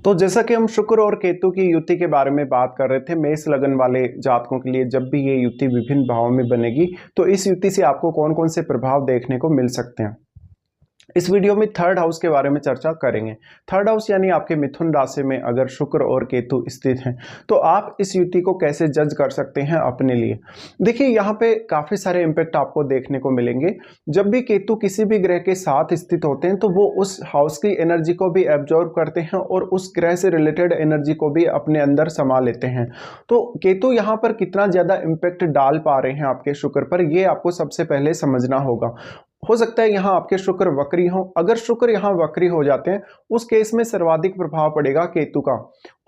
तो जैसा कि हम शुक्र और केतु की युति के बारे में बात कर रहे थे, मेष लगन वाले जातकों के लिए जब भी ये युति विभिन्न भावों में बनेगी तो इस युति से आपको कौन कौन से प्रभाव देखने को मिल सकते हैं। इस वीडियो में थर्ड हाउस के बारे में चर्चा करेंगे। थर्ड हाउस यानी आपके मिथुन राशि में अगर शुक्र और केतु स्थित हैं तो आप इस युति को कैसे जज कर सकते हैं अपने लिए। देखिए यहाँ पे काफी सारे इंपैक्ट आपको देखने को मिलेंगे। जब भी केतु किसी भी ग्रह के साथ स्थित होते हैं तो वो उस हाउस की एनर्जी को भी एब्जॉर्ब करते हैं और उस ग्रह से रिलेटेड एनर्जी को भी अपने अंदर समा लेते हैं। तो केतु यहाँ पर कितना ज्यादा इंपैक्ट डाल पा रहे हैं आपके शुक्र पर, ये आपको सबसे पहले समझना होगा। हो सकता है यहाँ आपके शुक्र वक्री हो। अगर शुक्र यहाँ वक्री हो जाते हैं उस केस में सर्वाधिक प्रभाव पड़ेगा केतु का।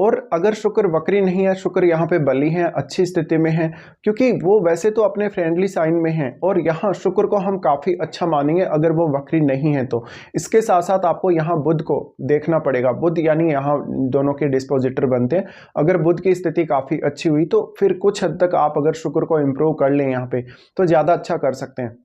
और अगर शुक्र वक्री नहीं है, शुक्र यहाँ पे बली है, अच्छी स्थिति में है, क्योंकि वो वैसे तो अपने फ्रेंडली साइन में है और यहाँ शुक्र को हम काफी अच्छा मानेंगे अगर वो वक्री नहीं है तो। इसके साथ साथ आपको यहाँ बुध को देखना पड़ेगा। बुध यानी यहाँ दोनों के डिस्पोजिटर बनते हैं। अगर बुध की स्थिति काफी अच्छी हुई तो फिर कुछ हद तक आप अगर शुक्र को इम्प्रूव कर लें यहाँ पे तो ज्यादा अच्छा कर सकते हैं।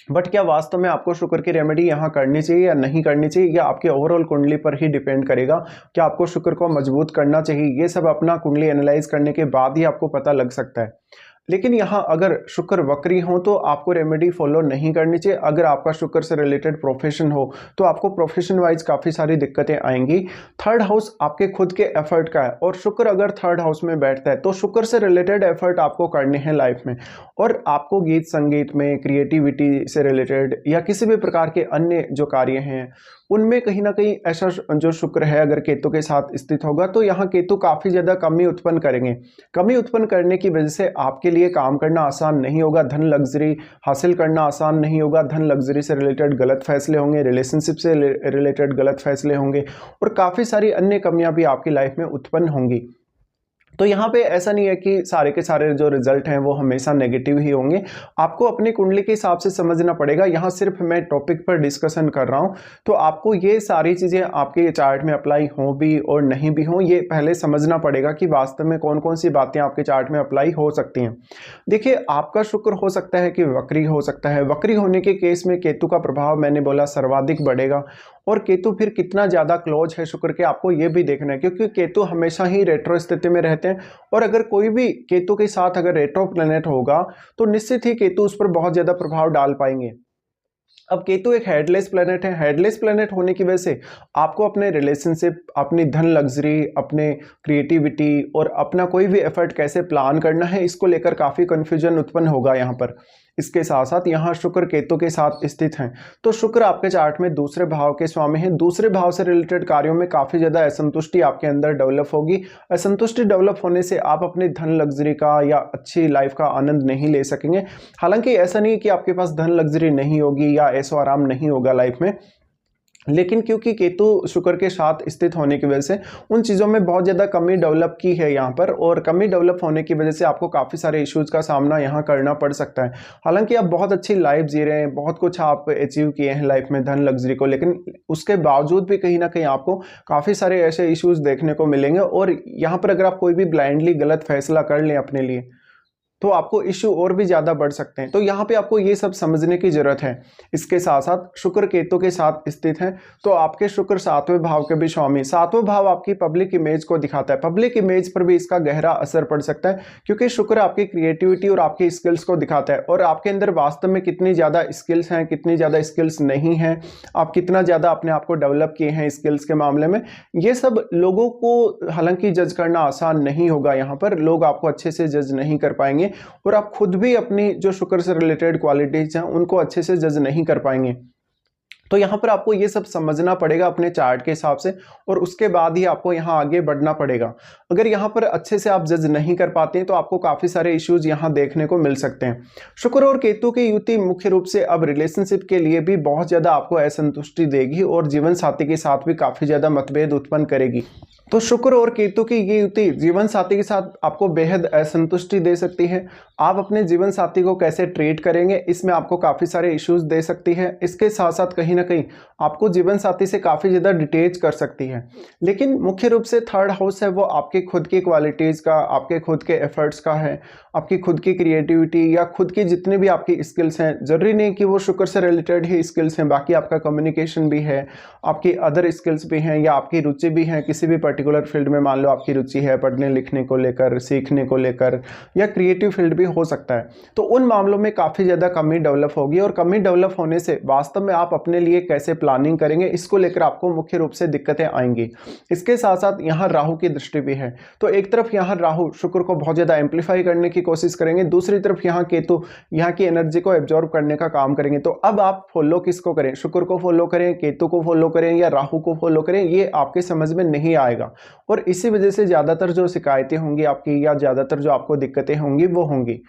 बट क्या वास्तव में आपको शुक्र की रेमेडी यहाँ करनी चाहिए या नहीं करनी चाहिए, या आपके ओवरऑल कुंडली पर ही डिपेंड करेगा। क्या आपको शुक्र को मजबूत करना चाहिए, ये सब अपना कुंडली एनालाइज करने के बाद ही आपको पता लग सकता है। लेकिन यहाँ अगर शुक्र वक्री हो तो आपको रेमेडी फॉलो नहीं करनी चाहिए। अगर आपका शुक्र से रिलेटेड प्रोफेशन हो तो आपको प्रोफेशन वाइज काफ़ी सारी दिक्कतें आएंगी। थर्ड हाउस आपके खुद के एफर्ट का है और शुक्र अगर थर्ड हाउस में बैठता है तो शुक्र से रिलेटेड एफर्ट आपको करने हैं लाइफ में। और आपको गीत संगीत में, क्रिएटिविटी से रिलेटेड या किसी भी प्रकार के अन्य जो कार्य हैं उनमें कहीं ना कहीं ऐसा जो शुक्र है अगर केतु के साथ स्थित होगा तो यहाँ केतु काफ़ी ज़्यादा कमी उत्पन्न करेंगे। कमी उत्पन्न करने की वजह से आपके लिए काम करना आसान नहीं होगा, धन लग्जरी हासिल करना आसान नहीं होगा। धन लग्जरी से रिलेटेड गलत फैसले होंगे, रिलेशनशिप से रिलेटेड गलत फैसले होंगे और काफ़ी सारी अन्य कमियां भी आपकी लाइफ में उत्पन्न होंगी। तो यहाँ पे ऐसा नहीं है कि सारे के सारे जो रिजल्ट हैं वो हमेशा नेगेटिव ही होंगे। आपको अपनी कुंडली के हिसाब से समझना पड़ेगा। यहाँ सिर्फ मैं टॉपिक पर डिस्कशन कर रहा हूँ, तो आपको ये सारी चीज़ें आपके चार्ट में अप्लाई हो भी और नहीं भी हो ये पहले समझना पड़ेगा कि वास्तव में कौन कौन सी बातें आपके चार्ट में अप्लाई हो सकती हैं। देखिए आपका शुक्र हो सकता है कि वक्री हो सकता है। वक्री होने के केस में केतु का प्रभाव मैंने बोला सर्वाधिक बढ़ेगा। और केतु फिर कितना ज़्यादा क्लोज है शुक्र के आपको ये भी देखना है, क्योंकि केतु हमेशा ही रेट्रो स्थिति में रहते हैं। और अगर कोई भी केतु के साथ अगर रेट्रो प्लैनेट होगा तो निश्चित ही केतु उस पर बहुत ज़्यादा प्रभाव डाल पाएंगे। अब केतु एक हेडलेस प्लैनेट है। हेडलेस प्लैनेट होने की वजह से आपको अपने रिलेशनशिप, अपनी धन लग्जरी, अपने क्रिएटिविटी और अपना कोई भी एफर्ट कैसे प्लान करना है इसको लेकर काफ़ी कन्फ्यूजन उत्पन्न होगा यहाँ पर। इसके साथ साथ यहाँ शुक्र केतु के साथ स्थित हैं तो शुक्र आपके चार्ट में दूसरे भाव के स्वामी हैं। दूसरे भाव से रिलेटेड कार्यों में काफ़ी ज़्यादा असंतुष्टि आपके अंदर डेवलप होगी। असंतुष्टि डेवलप होने से आप अपनी धन लग्जरी का या अच्छी लाइफ का आनंद नहीं ले सकेंगे। हालांकि ऐसा नहीं कि आपके पास धन लग्जरी नहीं होगी या ऐसो आराम नहीं होगा लाइफ में, लेकिन क्योंकि केतु शुक्र के साथ स्थित होने की वजह से उन चीज़ों में बहुत ज़्यादा कमी डेवलप की है यहाँ पर। और कमी डेवलप होने की वजह से आपको काफ़ी सारे इश्यूज का सामना यहाँ करना पड़ सकता है। हालांकि आप बहुत अच्छी लाइफ जी रहे हैं, बहुत कुछ आप अचीव किए हैं लाइफ में धन लग्जरी को, लेकिन उसके बावजूद भी कहीं ना कहीं आपको काफ़ी सारे ऐसे इश्यूज देखने को मिलेंगे। और यहाँ पर अगर आप कोई भी ब्लाइंडली गलत फैसला कर लें अपने लिए तो आपको इश्यू और भी ज़्यादा बढ़ सकते हैं। तो यहाँ पे आपको ये सब समझने की ज़रूरत है। इसके साथ साथ शुक्र केतु के साथ स्थित हैं तो आपके शुक्र सातवें भाव के भी स्वामी। सातवें भाव आपकी पब्लिक इमेज को दिखाता है। पब्लिक इमेज पर भी इसका गहरा असर पड़ सकता है, क्योंकि शुक्र आपकी क्रिएटिविटी और आपकी स्किल्स को दिखाता है और आपके अंदर वास्तव में कितनी ज़्यादा स्किल्स हैं, कितनी ज़्यादा स्किल्स नहीं हैं, आप कितना ज़्यादा अपने आप को डेवलप किए हैं स्किल्स के मामले में। ये सब लोगों को हालांकि जज करना आसान नहीं होगा। यहाँ पर लोग आपको अच्छे से जज नहीं कर पाएंगे और आप खुद भी अपनी जो शुक्र से रिलेटेड क्वालिटीज हैं उनको अच्छे से जज नहीं कर पाएंगे। तो यहाँ पर आपको ये सब समझना पड़ेगा अपने चार्ट के हिसाब से और उसके बाद ही आपको यहाँ आगे बढ़ना पड़ेगा। अगर यहाँ पर अच्छे से आप जज नहीं कर पाते हैं तो आपको काफ़ी सारे इश्यूज यहाँ देखने को मिल सकते हैं। शुक्र और केतु की युति मुख्य रूप से अब रिलेशनशिप के लिए भी बहुत ज़्यादा आपको असंतुष्टि देगी और जीवन साथी के साथ भी काफ़ी ज़्यादा मतभेद उत्पन्न करेगी। तो शुक्र और केतु की ये युति जीवन साथी के साथ आपको बेहद असंतुष्टि दे सकती है। आप अपने जीवन साथी को कैसे ट्रीट करेंगे इसमें आपको काफ़ी सारे इश्यूज दे सकती है। इसके साथ साथ कहीं ना ना कहीं आपको जीवन साथी से काफ़ी ज़्यादा डिटेच कर सकती है। लेकिन मुख्य रूप से थर्ड हाउस है वो आपकी खुद की क्वालिटीज़ का, आपके खुद के एफर्ट्स का है, आपकी खुद की क्रिएटिविटी या खुद की जितनी भी आपकी स्किल्स हैं। ज़रूरी नहीं कि वो शुक्र से रिलेटेड ही स्किल्स हैं, बाकी आपका कम्युनिकेशन भी है, आपकी अदर स्किल्स भी हैं या आपकी रुचि भी है किसी भी पर्टिकुलर फील्ड में। मान लो आपकी रुचि है पढ़ने लिखने को लेकर, सीखने को लेकर, या क्रिएटिव फील्ड भी हो सकता है। तो उन मामलों में काफ़ी ज़्यादा कमी डेवलप होगी, और कमी डेवलप होने से वास्तव में आप अपने लिए कैसे प्लानिंग करेंगे, इसको लेकर आपको मुख्य रूप से दिक्कतें आएंगी। इसके साथ साथ यहाँ राहु की दृष्टि भी है, तो एक तरफ यहाँ राहु शुक्र को बहुत ज़्यादा एम्पलीफाई करने की कोशिश करेंगे, दूसरी तरफ यहाँ केतु यहाँ की एनर्जी को एब्जॉर्ब करने का काम करेंगे। तो अब आप फॉलो किसको करें, शुक्र को फॉलो करें, केतु को फॉलो करें या राहु को फॉलो करें, ये आपके समझ में नहीं आएगा। और इसी वजह से ज़्यादातर जो शिकायतें होंगी आपकी या ज़्यादातर जो आपको दिक्कतें होंगी वो होंगी।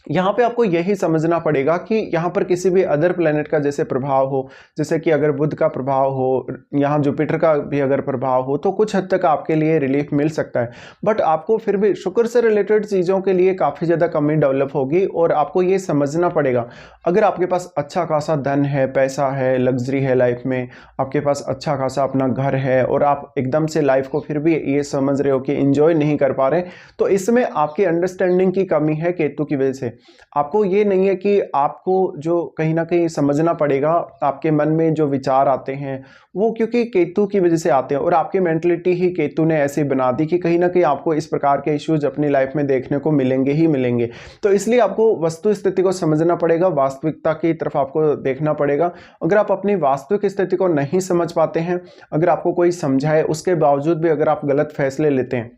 यहाँ पे आपको यही समझना पड़ेगा कि यहाँ पर किसी भी अदर प्लेनेट का जैसे प्रभाव हो, जैसे कि अगर बुध का प्रभाव हो, यहाँ जुपिटर का भी अगर प्रभाव हो, तो कुछ हद तक आपके लिए रिलीफ मिल सकता है। बट आपको फिर भी शुक्र से रिलेटेड चीज़ों के लिए काफ़ी ज़्यादा कमी डेवलप होगी, और आपको ये समझना पड़ेगा अगर आपके पास अच्छा खासा धन है, पैसा है, लग्जरी है लाइफ में, आपके पास अच्छा खासा अपना घर है, और आप एकदम से लाइफ को फिर भी ये समझ रहे हो कि एंजॉय नहीं कर पा रहे, तो इसमें आपकी अंडरस्टैंडिंग की कमी है केतु की वजह से। आपको ये नहीं है कि आपको जो कहीं ना कहीं समझना पड़ेगा, आपके मन में जो विचार आते हैं वो क्योंकि केतु की वजह से आते हैं, और आपकी मेंटलिटी ही केतु ने ऐसी बना दी कि कहीं ना कहीं आपको इस प्रकार के इश्यूज अपनी लाइफ में देखने को मिलेंगे ही मिलेंगे। तो इसलिए आपको वस्तु स्थिति को समझना पड़ेगा, वास्तविकता की तरफ आपको देखना पड़ेगा। अगर आप अपनी वास्तविक स्थिति को नहीं समझ पाते हैं, अगर आपको कोई समझाए उसके बावजूद भी अगर आप गलत फैसले लेते हैं,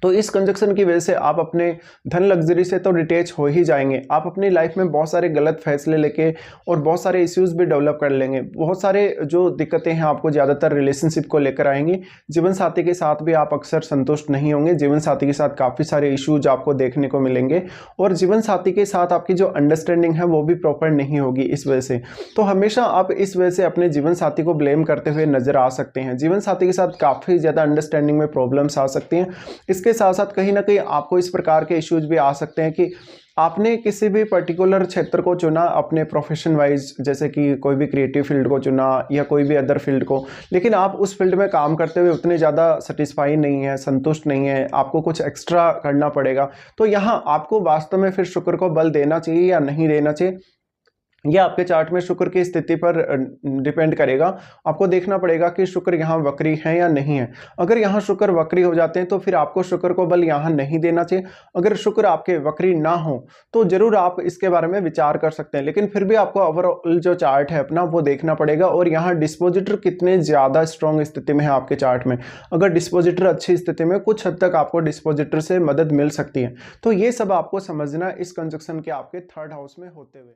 तो इस कंजक्शन की वजह से आप अपने धन लग्जरी से तो डिटेच हो ही जाएंगे। आप अपनी लाइफ में बहुत सारे गलत फैसले लेके और बहुत सारे इश्यूज भी डेवलप कर लेंगे। बहुत सारे जो दिक्कतें हैं आपको ज़्यादातर रिलेशनशिप को लेकर आएंगी। जीवन साथी के साथ भी आप अक्सर संतुष्ट नहीं होंगे, जीवन साथी के साथ काफ़ी सारे इश्यूज आपको देखने को मिलेंगे, और जीवन साथी के साथ आपकी जो अंडरस्टैंडिंग है वो भी प्रॉपर नहीं होगी इस वजह से। तो हमेशा आप इस वजह से अपने जीवन साथी को ब्लेम करते हुए नजर आ सकते हैं। जीवन साथी के साथ काफ़ी ज़्यादा अंडरस्टैंडिंग में प्रॉब्लम्स आ सकती हैं। इसके साथ साथ कहीं ना कहीं आपको इस प्रकार के इश्यूज भी आ सकते हैं कि आपने किसी भी पर्टिकुलर क्षेत्र को चुना अपने प्रोफेशन वाइज, जैसे कि कोई भी क्रिएटिव फील्ड को चुना या कोई भी अदर फील्ड को, लेकिन आप उस फील्ड में काम करते हुए उतने ज़्यादा सेटिस्फाई नहीं है, संतुष्ट नहीं है, आपको कुछ एक्स्ट्रा करना पड़ेगा। तो यहाँ आपको वास्तव में फिर शुक्र को बल देना चाहिए या नहीं देना चाहिए, यह आपके चार्ट में शुक्र की स्थिति पर डिपेंड करेगा। आपको देखना पड़ेगा कि शुक्र यहाँ वक्री है या नहीं है। अगर यहाँ शुक्र वक्री हो जाते हैं तो फिर आपको शुक्र को बल यहाँ नहीं देना चाहिए। अगर शुक्र आपके वक्री ना हो तो जरूर आप इसके बारे में विचार कर सकते हैं, लेकिन फिर भी आपको ओवरऑल जो चार्ट है अपना वो देखना पड़ेगा। और यहाँ डिस्पोजिटर कितने ज़्यादा स्ट्रॉन्ग स्थिति में है आपके चार्ट में। अगर डिस्पोजिटर अच्छी स्थिति में, कुछ हद तक आपको डिस्पोजिटर से मदद मिल सकती है। तो ये सब आपको समझना इस कंजक्शन के आपके थर्ड हाउस में होते हुए।